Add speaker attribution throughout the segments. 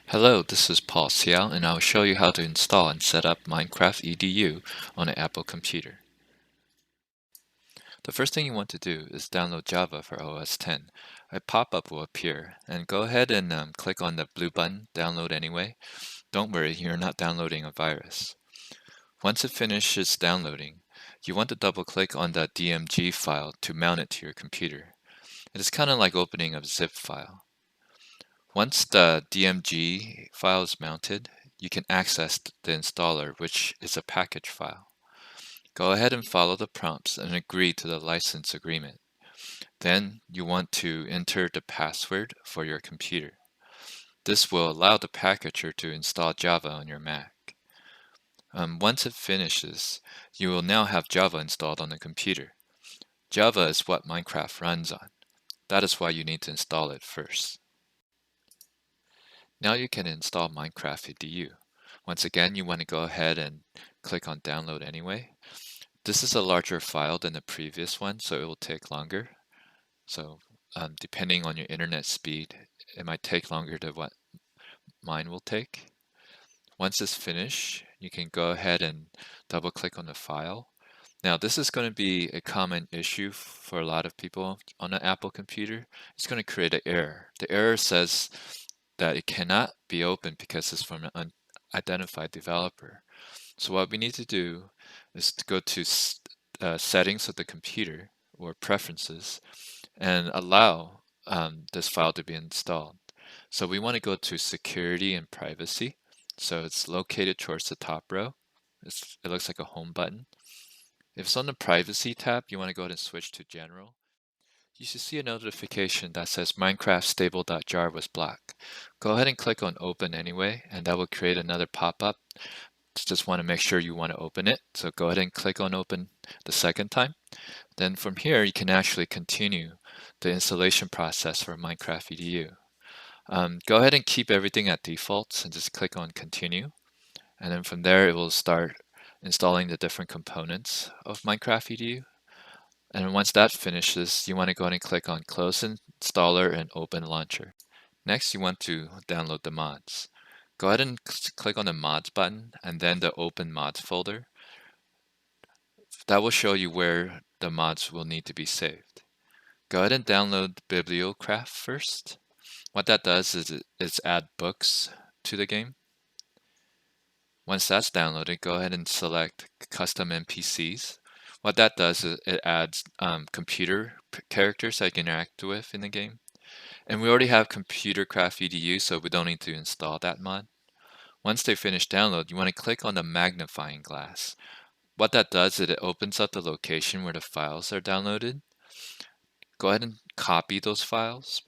Speaker 1: Hello, this is Paul Xiao, and I will show you how to install and set up MinecraftEdu on an Apple computer. The first thing you want to do is download Java for OS X. A pop-up will appear, and go ahead and click on the blue button, Download Anyway. Don't worry, you're not downloading a virus. Once it finishes downloading, you want to double-click on the DMG file to mount it to your computer. It is kind of like opening a zip file. Once the DMG file is mounted, you can access the installer, which is a package file. Go ahead and follow the prompts and agree to the license agreement. Then you want to enter the password for your computer. This will allow the packager to install Java on your Mac. Once it finishes, you will now have Java installed on the computer. Java is what Minecraft runs on. That is why you need to install it first. Now you can install MinecraftEdu. Once again, you want to go ahead and click on Download Anyway. This is a larger file than the previous one, so it will take longer. So depending on your internet speed, it might take longer than what mine will take. Once it's finished, you can go ahead and double click on the file. Now this is going to be a common issue for a lot of people on an Apple computer. It's going to create an error. The error says that it cannot be opened because it's from an unidentified developer. So what we need to do is to go to settings of the computer or preferences and allow this file to be installed. So we want to go to security and privacy. So it's located towards the top row. It looks like a home button. If it's on the privacy tab, you want to go ahead and switch to general. You should see a notification that says Minecraft stable.jar was blocked. Go ahead and click on open anyway, and that will create another pop-up. Just want to make sure you want to open it. So go ahead and click on open the second time. Then from here, you can actually continue the installation process for MinecraftEdu. Go ahead and keep everything at defaults and just click on continue. And then from there, it will start installing the different components of MinecraftEdu. And once that finishes, you want to go ahead and click on Close Installer and Open Launcher. Next, you want to download the mods. Go ahead and click on the Mods button and then the Open Mods folder. That will show you where the mods will need to be saved. Go ahead and download Bibliocraft first. What that does is it's add books to the game. Once that's downloaded, go ahead and select Custom NPCs. What that does is it adds computer characters that you can interact with in the game. And we already have ComputerCraftEdu, so we don't need to install that mod. Once they finish download, you want to click on the magnifying glass. What that does is it opens up the location where the files are downloaded. Go ahead and copy those files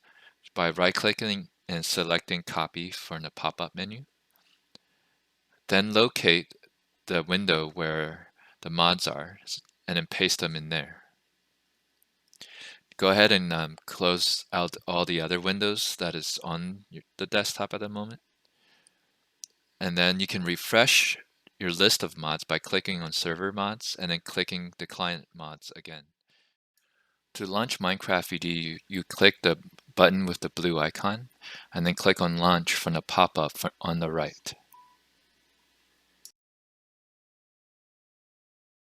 Speaker 1: by right-clicking and selecting Copy from the pop-up menu. Then locate the window where the mods are and then paste them in there. Go ahead and close out all the other windows that is on the desktop at the moment. And then you can refresh your list of mods by clicking on Server Mods and then clicking the Client Mods again. To launch MinecraftEdu, you click the button with the blue icon and then click on Launch from the pop-up on the right.